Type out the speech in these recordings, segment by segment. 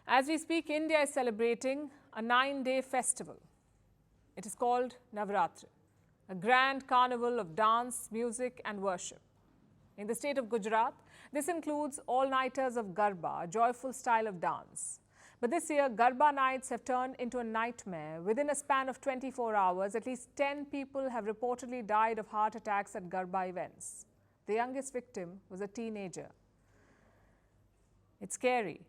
As we speak, India is celebrating a 9-day festival. It is called Navratri, a grand carnival of dance, music and worship. In the state of Gujarat, this includes all-nighters of Garba, a joyful style of dance. But this year, Garba nights have turned into a nightmare. Within a span of 24 hours, at least 10 people have reportedly died of heart attacks at Garba events. The youngest victim was a teenager. It's scary.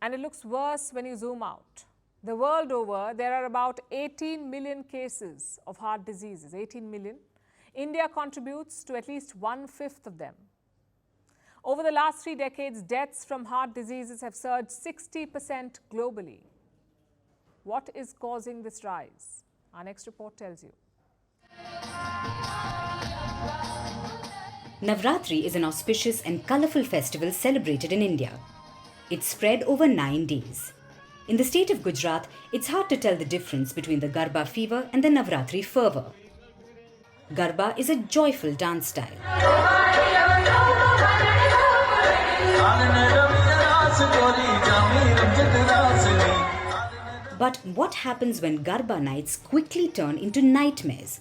And it looks worse when you zoom out. The world over, there are about 18 million cases of heart diseases, 18 million. India contributes to at least 1/5 of them. Over the last 3 decades, deaths from heart diseases have surged 60% globally. What is causing this rise? Our next report tells you. Navratri is an auspicious and colourful festival celebrated in India. It's spread over 9 days. In the state of Gujarat, it's hard to tell the difference between the Garba fever and the Navratri fervour. Garba is a joyful dance style. But what happens when Garba nights quickly turn into nightmares?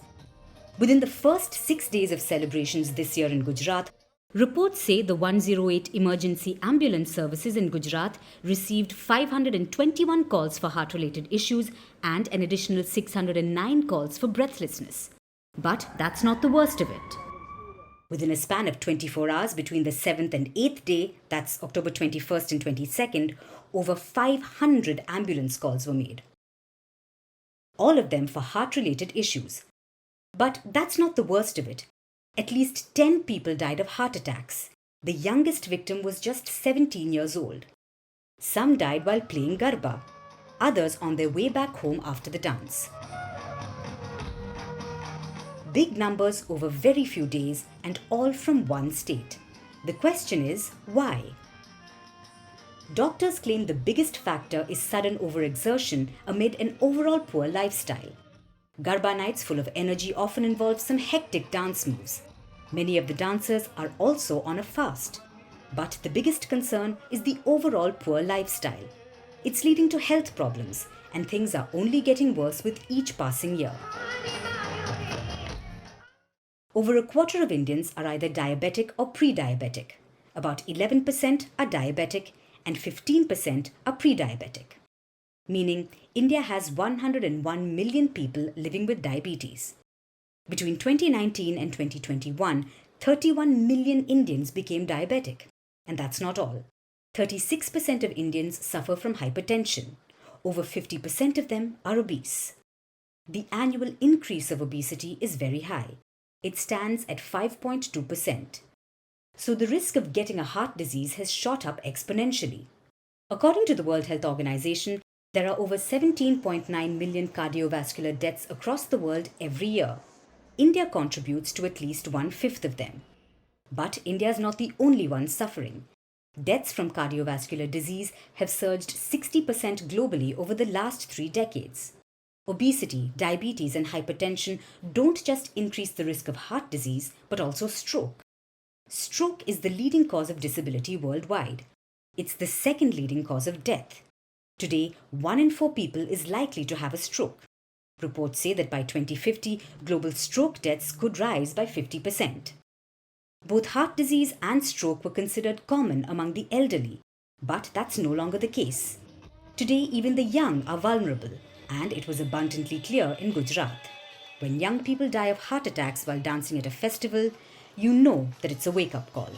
Within the first 6 days of celebrations this year in Gujarat, reports say the 108 emergency ambulance services in Gujarat received 521 calls for heart-related issues and an additional 609 calls for breathlessness. But that's not the worst of it. Within a span of 24 hours between the 7th and 8th day, that's October 21st and 22nd, over 500 ambulance calls were made. All of them for heart-related issues. But that's not the worst of it. At least 10 people died of heart attacks. The youngest victim was just 17 years old. Some died while playing Garba, others on their way back home after the dance. Big numbers over very few days and all from one state. The question is, why? Doctors claim the biggest factor is sudden overexertion amid an overall poor lifestyle. Garba nights full of energy often involve some hectic dance moves. Many of the dancers are also on a fast. But the biggest concern is the overall poor lifestyle. It's leading to health problems, and things are only getting worse with each passing year. Over a quarter of Indians are either diabetic or pre-diabetic. About 11% are diabetic and 15% are pre-diabetic. Meaning India has 101 million people living with diabetes. Between 2019 and 2021, 31 million Indians became diabetic. And that's not all. 36% of Indians suffer from hypertension. Over 50% of them are obese. The annual increase of obesity is very high. It stands at 5.2%. So the risk of getting a heart disease has shot up exponentially. According to the World Health Organization, there are over 17.9 million cardiovascular deaths across the world every year. India contributes to at least 1/5 of them. But India is not the only one suffering. Deaths from cardiovascular disease have surged 60% globally over the last 3 decades. Obesity, diabetes and hypertension don't just increase the risk of heart disease, but also stroke. Stroke is the leading cause of disability worldwide. It's the second leading cause of death. Today, 1 in 4 people is likely to have a stroke. Reports say that by 2050, global stroke deaths could rise by 50%. Both heart disease and stroke were considered common among the elderly, but that's no longer the case. Today, even the young are vulnerable, and it was abundantly clear in Gujarat. When young people die of heart attacks while dancing at a festival, you know that it's a wake-up call.